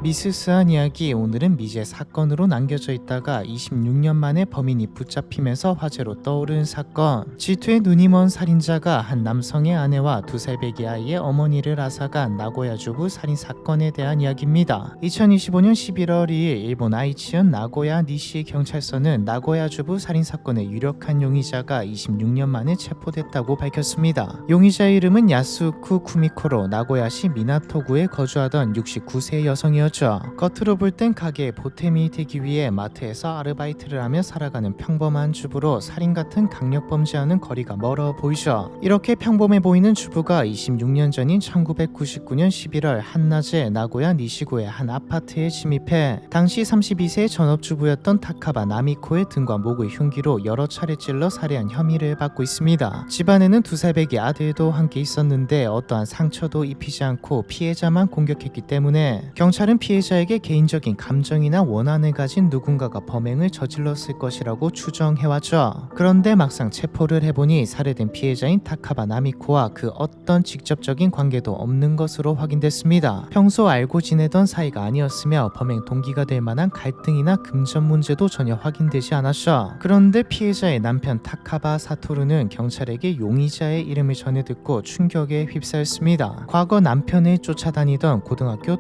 미스스한 이야기. 오늘은 미제 사건으로 남겨져 있다가 26년 만에 범인이 붙잡히면서 화제로 떠오른 사건. G2의 눈이 먼 살인자가 한 남성의 아내와 2살 배기 아이의 어머니를 앗아간 나고야주부 살인사건에 대한 이야기입니다. 2025년 11월 2일 일본 아이치현 나고야 니시 경찰서는 나고야주부 살인사건의 유력한 용의자가 26년 만에 체포됐다고 밝혔습니다. 용의자의 이름은 야스우쿠 쿠미코로 나고야시 미나토구에 거주하던 69세 여성이었죠. 겉으로 볼 땐 가게에 보탬이 되기 위해 마트에서 아르바이트를 하며 살아가는 평범한 주부로 살인 같은 강력범죄와는 거리가 멀어 보이죠. 이렇게 평범해 보이는 주부가 26년 전인 1999년 11월 한낮에 나고야 니시구의 한 아파트에 침입해 당시 32세의 전업주부였던 타카바 나미코의 등과 목을 흉기로 여러 차례 찔러 살해한 혐의를 받고 있습니다. 집안에는 2살 배기 아들도 함께 있었는데 어떠한 상처도 입히지 않고 피해자만 공격했기 때문에 경찰은 피해자에게 개인적인 감정이나 원한을 가진 누군가가 범행을 저질렀을 것이라고 추정해왔죠. 그런데 막상 체포를 해보니 살해된 피해자인 타카바 나미코와 그 어떤 직접적인 관계도 없는 것으로 확인됐습니다. 평소 알고 지내던 사이가 아니었으며 범행 동기가 될 만한 갈등이나 금전 문제도 전혀 확인되지 않았죠. 그런데 피해자의 남편 타카바 사토루는 경찰에게 용의자의 이름을 전해 듣고 충격에 휩싸였습니다. 과거 남편을 쫓아다니던 고등학교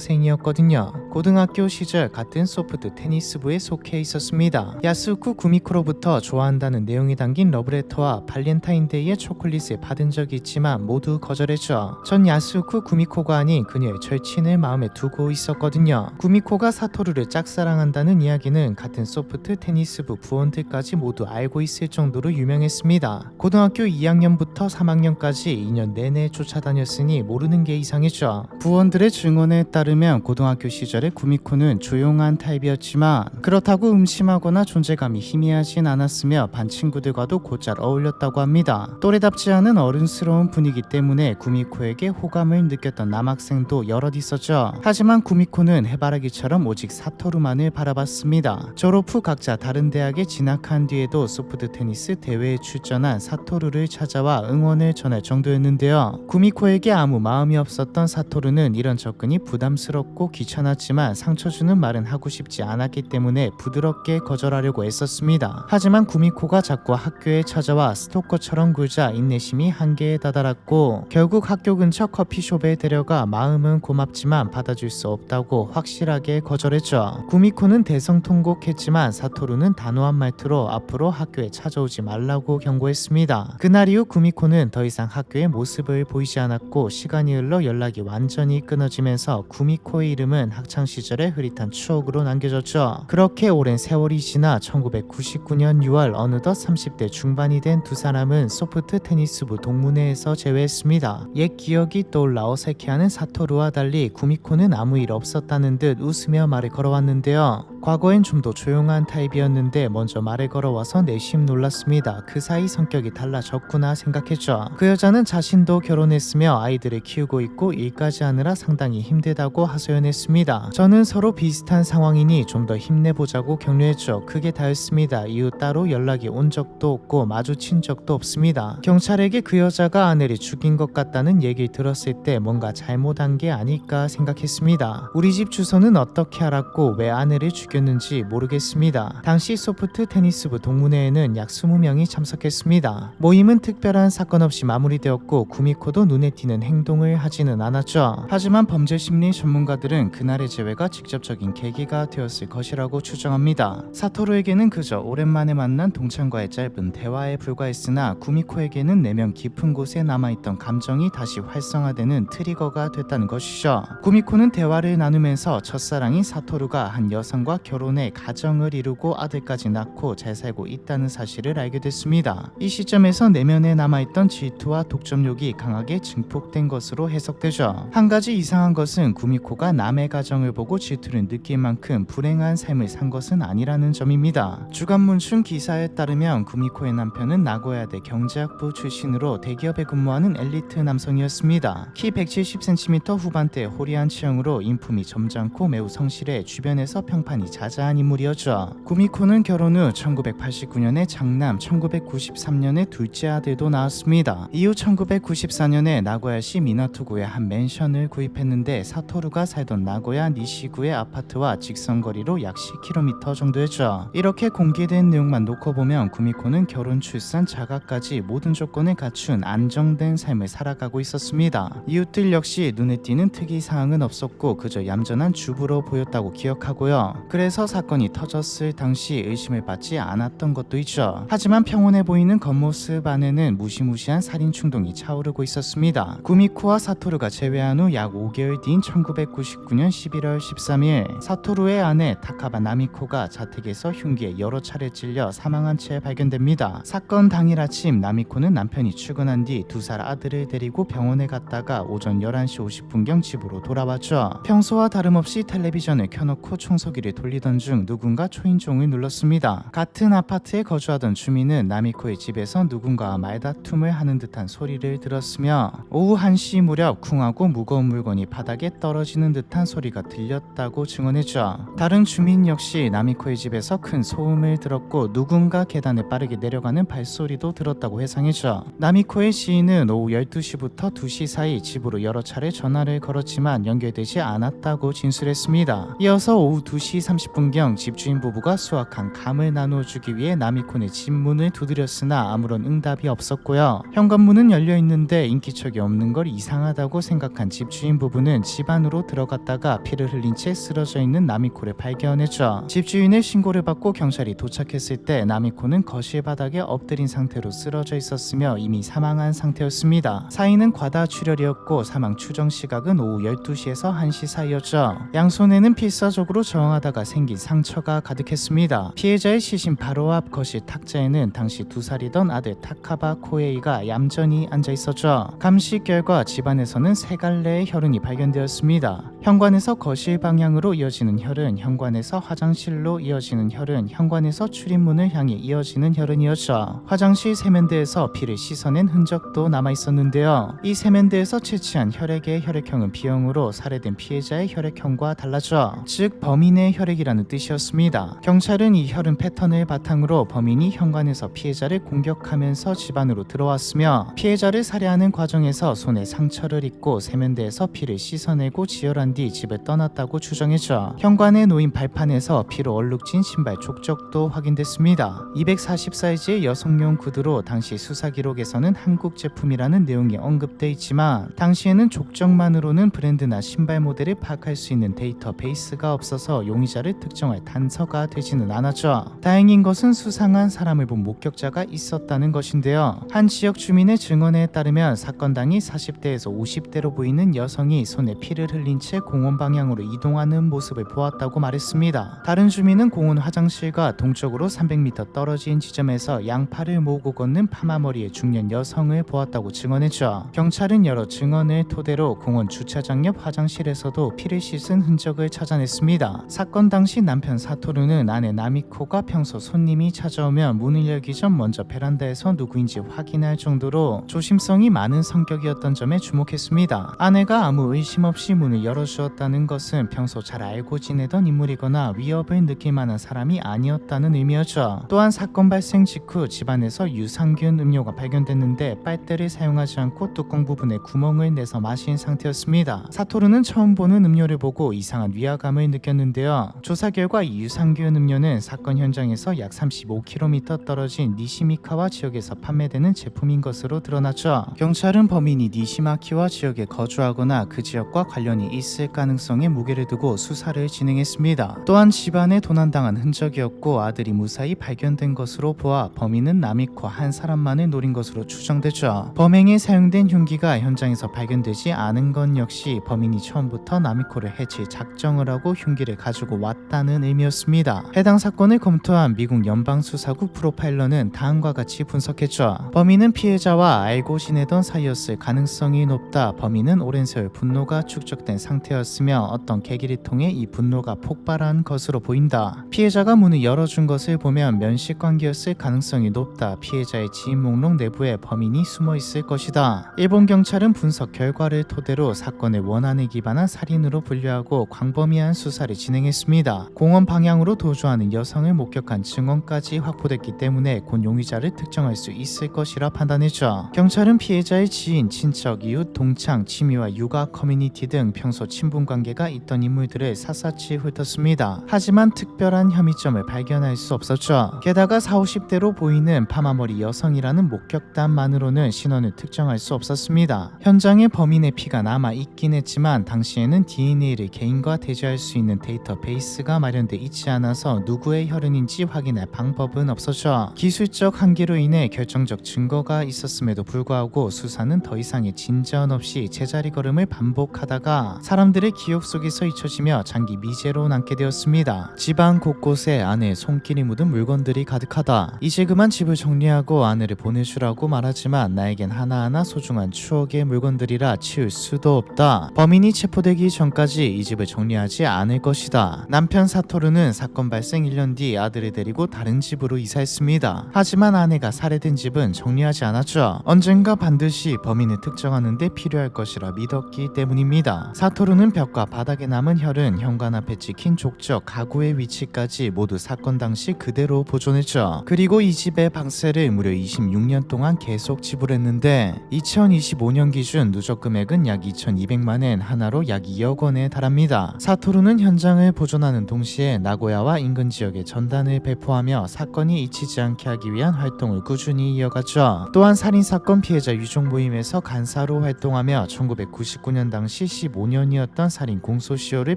동창생이었거든요. 고등학교 시절 같은 소프트 테니스부에 속해 있었습니다. 야스우쿠 구미코로부터 좋아한다는 내용이 담긴 러브레터와 발렌타인데이의 초콜릿을 받은 적이 있지만 모두 거절했죠. 전 야스우쿠 구미코가 아닌 그녀의 절친을 마음에 두고 있었거든요. 구미코가 사토루를 짝사랑한다는 이야기는 같은 소프트 테니스부 부원들까지 모두 알고 있을 정도로 유명했습니다. 고등학교 2학년부터 3학년까지 2년 내내 쫓아다녔으니 모르는 게 이상했죠. 부원들의 증언에 따르면 고등학교 시절에 구미코는 조용한 타입이었지만 그렇다고 음침하거나 존재감이 희미하진 않았으며 반 친구들과도 곧잘 어울렸다고 합니다. 또래답지 않은 어른스러운 분위기 때문에 구미코에게 호감을 느꼈던 남학생도 여럿 있었죠. 하지만 구미코는 해바라기처럼 오직 사토루만을 바라봤습니다. 졸업 후 각자 다른 대학에 진학한 뒤에도 소프트 테니스 대회에 출전한 사토루를 찾아와 응원을 전할 정도였는데요. 구미코에게 아무 마음이 없었던 사토루는 이런 접근이 부담스럽고 귀찮았지만 상처 주는 말은 하고 싶지 않았기 때문에 부드럽게 거절하려고 애썼습니다. 하지만 구미코가 자꾸 학교에 찾아와 스토커처럼 굴자 인내심이 한계에 다다랐고 결국 학교 근처 커피숍에 데려가 마음은 고맙지만 받아줄 수 없다고 확실하게 거절했죠. 구미코는 대성통곡했지만 사토루는 단호한 말투로 앞으로 학교에 찾아오지 말라고 경고했습니다. 그날 이후 구미코는 더 이상 학교에 모습을 보이지 않았고 시간이 흘러 연락이 완전히 끊어지면서 구미코의 이름은 학창시절의 흐릿한 추억으로 남겨졌죠. 그렇게 오랜 세월이 지나 1999년 6월 어느덧 30대 중반이 된 두 사람은 소프트 테니스부 동문회에서 재회했습니다. 옛 기억이 떠올라 어색해하는 사토루와 달리 구미코는 아무 일 없었다는 듯 웃으며 말을 걸어왔는데요. 과거엔 좀 더 조용한 타입이었는데 먼저 말을 걸어와서 내심 놀랐습니다. 그 사이 성격이 달라졌구나 생각했죠. 그 여자는 자신도 결혼했으며 아이들을 키우고 있고 일까지 하느라 상당히 힘들다고 하소연했습니다. 저는 서로 비슷한 상황이니 좀 더 힘내보자고 격려했죠. 그게 다였습니다. 이후 따로 연락이 온 적도 없고 마주친 적도 없습니다. 경찰에게 그 여자가 아내를 죽인 것 같다는 얘기를 들었을 때 뭔가 잘못한 게 아닐까 생각했습니다. 우리 집 주소는 어떻게 알았고 왜 아내를 죽였는지 모르겠습니다. 당시 소프트 테니스부 동문회에는 약 20명이 참석했습니다. 모임은 특별한 사건 없이 마무리되었고 구미코도 눈에 띄는 행동을 하지는 않았죠. 하지만 범죄심리 전문가들은 그날의 재회가 직접적인 계기가 되었을 것이라고 추정합니다. 사토루에게는 그저 오랜만에 만난 동창과의 짧은 대화에 불과했으나 구미코에게는 내면 깊은 곳에 남아있던 감정이 다시 활성화되는 트리거가 됐다는 것이죠. 구미코는 대화를 나누면서 첫사랑인 사토루가 한 여성과 결혼해 가정을 이루고 아들까지 낳고 잘 살고 있다는 사실을 알게 됐습니다. 이 시점에서 내면에 남아있던 질투와 독점욕이 강하게 증폭된 것으로 해석되죠. 한 가지 이상한 것은 구미코가 남의 가정을 보고 질투를 느낄 만큼 불행한 삶을 산 것은 아니라는 점입니다. 주간문춘 기사에 따르면 구미코의 남편은 나고야대 경제학부 출신으로 대기업에 근무하는 엘리트 남성이었습니다. 키 170cm 후반대 호리한 체형으로 인품이 점잖고 매우 성실해 주변에서 평판이 자자한 인물이었죠. 구미코는 결혼 후 1989년에 장남, 1993년에 둘째 아들도 낳았습니다. 이후 1994년에 나고야시 미나토구의 한 맨션을 구입했는데 사토루가 살던 나고야 니시구의 아파트와 직선거리로 약 10km 정도였죠. 이렇게 공개된 내용만 놓고 보면 구미코는 결혼, 출산, 자가까지 모든 조건을 갖춘 안정된 삶을 살아가고 있었습니다. 이웃들 역시 눈에 띄는 특이사항은 없었고 그저 얌전한 주부로 보였다고 기억하고요. 그래서 사건이 터졌을 당시 의심을 받지 않았던 것도 있죠. 하지만 평온해 보이는 겉모습 안에는 무시무시한 살인 충동이 차오르고 있었습니다. 구미코와 사토루가 재회한 후 약 5개월 뒤인 1999년 11월 13일 사토루의 아내 타카바 나미코가 자택에서 흉기에 여러 차례 찔려 사망한 채 발견됩니다. 사건 당일 아침 나미코는 남편이 출근한 뒤 2살 아들을 데리고 병원에 갔다가 오전 11시 50분경 집으로 돌아왔죠. 평소와 다름없이 텔레비전을 켜놓고 청소기를 돌리던 중 누군가 초인종을 눌렀습니다. 같은 아파트에 거주하던 주민은 나미코의 집에서 누군가와 말다툼을 하는 듯한 소리를 들었으며 오후 1시 무렵 쿵하고 무거운 물건이 바닥에 떨어지는 듯한 소리가 들렸다고 증언했죠. 다른 주민 역시 나미코의 집에서 큰 소음을 들었고 누군가 계단을 빠르게 내려가는 발소리도 들었다고 해상했죠. 나미코의 지인은 오후 12시부터 2시 사이 집으로 여러 차례 전화를 걸었지만 연결되지 않았다고 진술했습니다. 이어서 오후 2시 30분경 집주인 부부가 수확한 감을 나눠주기 위해 나미코의 집 문을 두드렸으나 아무런 응답이 없었고요. 현관문은 열려있는데 인기척이 없는 걸 이상하다고 생각한 집주인 부부는 집 안으로 들어갔다가 피를 흘린 채 쓰러져 있는 나미코를 발견했죠. 집주인의 신고를 받고 경찰이 도착했을 때 나미코는 거실 바닥에 엎드린 상태로 쓰러져 있었으며 이미 사망한 상태였습니다. 사인은 과다출혈이었고 사망 추정 시각은 오후 12시에서 1시 사이였죠. 양손에는 필사적으로 저항하다가 생긴 상처가 가득했습니다. 피해자의 시신 바로 앞 거실 탁자에는 당시 2살이던 아들 타카바 코에이가 얌전히 앉아있었죠. 감식 결과 집안에서는 3갈래의 혈흔이 발견되었습니다. 현관에서 거실 방향으로 이어지는 혈흔, 현관에서 화장실로 이어지는 혈흔, 현관에서 출입문을 향해 이어지는 혈흔이었죠. 화장실 세면대에서 피를 씻어낸 흔적도 남아있었는데요. 이 세면대에서 채취한 혈액의 혈액형은 B형으로 살해된 피해자의 혈액형과 달랐죠. 즉 범인의 혈액이라는 뜻이었습니다. 경찰은 이 혈흔 패턴을 바탕으로 범인이 현관에서 피해자를 공격하면서 집 안으로 들어왔으며 피해자를 살해하는 과정에서 손에 상처를 입고 세면대에서 피를 씻어내고 지혈한 뒤 집을 떠났다고 추정했죠. 현관에 놓인 발판에서 피로 얼룩진 신발 족적도 확인됐습니다. 240 사이즈의 여성용 구두로 당시 수사 기록에서는 한국 제품이라는 내용이 언급돼 있지만 당시에는 족적만으로는 브랜드나 신발 모델을 파악할 수 있는 데이터베이스가 없어서 용의자를 특정할 단서가 되지는 않았죠. 다행인 것은 수상한 사람을 본 목격자가 있었다는 것인데요. 한 지역 주민의 증언에 따르면 사건 당일 40대에서 50대로 보이는 여성이 손에 피를 흘린 채 공원 방향으로 이동하는 모습을 보았다고 말했습니다. 다른 주민은 공원 화장실과 동쪽으로 300m 떨어진 지점에서 양팔을 모으고 걷는 파마머리의 중년 여성을 보았다고 증언했죠. 경찰은 여러 증언을 토대로 공원 주차장 옆 화장실에서도 피를 씻은 흔적을 찾아냈습니다. 사건 당시 남편 사토루는 아내 나미코가 평소 손님이 찾아오면 문을 열기 전 먼저 베란다에서 누구인지 확인할 정도로 조심성이 많은 성격이었던 점에 주목했습니다. 아내가 아무 의심 없이 문을 열어주었다는 것은 평소 잘 알고 지내던 인물이거나 위협을 느낄 만한 사람이 아니었다는 의미였죠. 또한 사건 발생 직후 집안에서 유산균 음료가 발견됐는데 빨대를 사용하지 않고 뚜껑 부분에 구멍을 내서 마신 상태였습니다. 사토루는 처음 보는 음료를 보고 이상한 위화감을 느꼈는데요. 조사 결과 이 유산균 음료는 사건 현장에서 약 35km 떨어진 니시미카와 지역에서 판매되는 제품인 것으로 드러났죠. 경찰은 범인이 니시마키와 지역에 거주하거나 그 지역과 관련이 있을 가능성에 무게를 두고 수사를 진행했습니다. 또한 집안에 도난당한 흔적이었고 아들이 무사히 발견된 것으로 보아 범인은 나미코 한 사람만을 노린 것으로 추정되죠. 범행에 사용된 흉기가 현장에서 발견되지 않은 건 역시 범인이 처음부터 나미코를 해칠 작정을 하고 흉기를 가지고 왔다는 의미였습니다. 해당 사건을 검토한 미국 연방수사국 프로파일러는 다음과 같이 분석했죠. 범인은 피해자와 알고 지내던 사이였을 가능성이 높다. 범인은 오랜 세월 분노가 축적된 상태였습니다. 상태였으며 어떤 계기를 통해 이 분노가 폭발한 것으로 보인다. 피해자가 문을 열어준 것을 보면 면식관계였을 가능성이 높다. 피해자의 지인 목록 내부에 범인이 숨어 있을 것이다. 일본 경찰은 분석 결과를 토대로 사건을 원한에 기반한 살인으로 분류하고 광범위한 수사를 진행했습니다. 공원 방향으로 도주하는 여성을 목격한 증언까지 확보됐기 때문에 곧 용의자를 특정할 수 있을 것이라 판단했죠. 경찰은 피해자의 지인, 친척, 이웃, 동창, 취미와 육아 커뮤니티 등 평소 친분 관계가 있던 인물들을 샅샅이 훑었습니다. 하지만 특별한 혐의점을 발견할 수 없었죠. 게다가 40-50대로 보이는 파마머리 여성이라는 목격담만으로는 신원을 특정할 수 없었습니다. 현장에 범인의 피가 남아 있긴 했지만 당시에는 DNA를 개인과 대조할 수 있는 데이터베이스가 마련돼 있지 않아서 누구의 혈흔인지 확인할 방법은 없었죠. 기술적 한계로 인해 결정적 증거가 있었음에도 불구하고 수사는 더 이상의 진전 없이 제자리 걸음을 반복하다가 사람들의 기억 속에서 잊혀지며 장기 미제로 남게 되었습니다. 집안 곳곳에 아내의 손길이 묻은 물건들이 가득하다. 이제 그만 집을 정리하고 아내를 보내주라고 말하지만 나에겐 하나하나 소중한 추억의 물건들이라 치울 수도 없다. 범인이 체포되기 전까지 이 집을 정리하지 않을 것이다. 남편 사토루는 사건 발생 1년 뒤 아들을 데리고 다른 집으로 이사했습니다. 하지만 아내가 살해된 집은 정리하지 않았죠. 언젠가 반드시 범인을 특정하는 데 필요할 것이라 믿었기 때문입니다. 사토루는 벽과 바닥에 남은 혈은 현관 앞에 찍힌 족적 가구의 위치까지 모두 사건 당시 그대로 보존했죠. 그리고 이 집의 방세를 무려 26년 동안 계속 지불했는데 2025년 기준 누적 금액은 약 2,200만엔, 하나로 약 2억 원에 달합니다. 사토루는 현장을 보존하는 동시에 나고야와 인근 지역에 전단을 배포하며 사건이 잊히지 않게 하기 위한 활동을 꾸준히 이어갔죠. 또한 살인사건 피해자 유족 모임에서 간사로 활동하며 1999년 당시 15년이었던 살인 공소시효를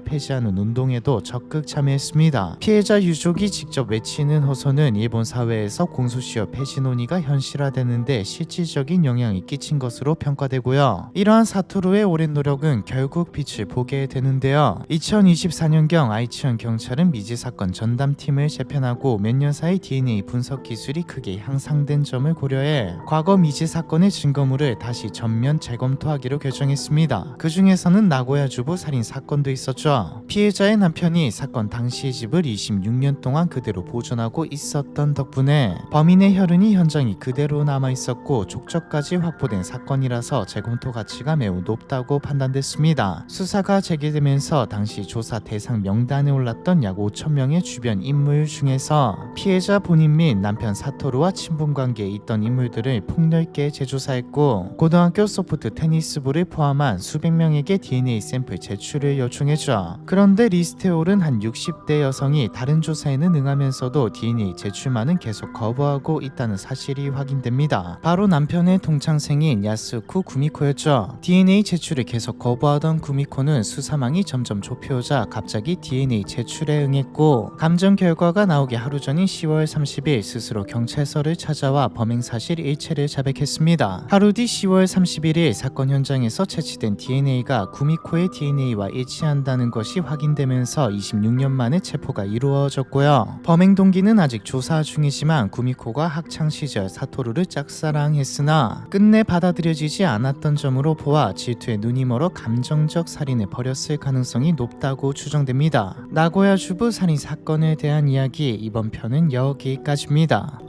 폐지하는 운동에도 적극 참여했습니다. 피해자 유족이 직접 외치는 호소는 일본 사회에서 공소시효 폐지 논의가 현실화되는데 실질적인 영향이 끼친 것으로 평가되고요. 이러한 사토루의 오랜 노력은 결국 빛을 보게 되는데요. 2024년경 아이치현 경찰은 미제 사건 전담팀을 재편하고 몇 년 사이 DNA 분석 기술이 크게 향상된 점을 고려해 과거 미제 사건의 증거물을 다시 전면 재검토하기로 결정했습니다. 그 중에서는 나고야 주부 살인 사건도 있었죠. 피해자의 남편이 사건 당시의 집을 26년 동안 그대로 보존하고 있었던 덕분에 범인의 혈흔이 현장이 그대로 남아 있었고 족적까지 확보된 사건이라서 재검토 가치가 매우 높다고 판단됐습니다. 수사가 재개되면서 당시 조사 대상 명단에 올랐던 약 5,000명의 주변 인물 중에서 피해자 본인 및 남편 사토루와 친분 관계에 있던 인물들을 폭넓게 재조사했고 고등학교 소프트 테니스부를 포함한 수백 명에게 DNA 샘플 제출을 요청했죠. 그런데 리스트에 오른 한 60대 여성이 다른 조사에는 응하면서도 DNA 제출만은 계속 거부하고 있다는 사실이 확인됩니다. 바로 남편의 동창생인 야스쿠 구미코였죠. DNA 제출을 계속 거부하던 구미코는 수사망이 점점 좁혀오자 갑자기 DNA 제출에 응했고 감정 결과가 나오기 하루 전인 10월 30일 스스로 경찰서를 찾아와 범행 사실 일체를 자백했습니다. 하루 뒤 10월 31일 사건 현장에서 채취된 DNA가 구미코의 DNA와 일치한다는 것이 확인되면서 26년 만에 체포가 이루어졌고요. 범행 동기는 아직 조사 중이지만 구미코가 학창시절 사토루를 짝사랑했으나 끝내 받아들여지지 않았던 점으로 보아 질투에 눈이 멀어 감정적 살인을 벌였을 가능성이 높다고 추정됩니다. 나고야 주부 살인 사건에 대한 이야기, 이번 편은 여기까지입니다.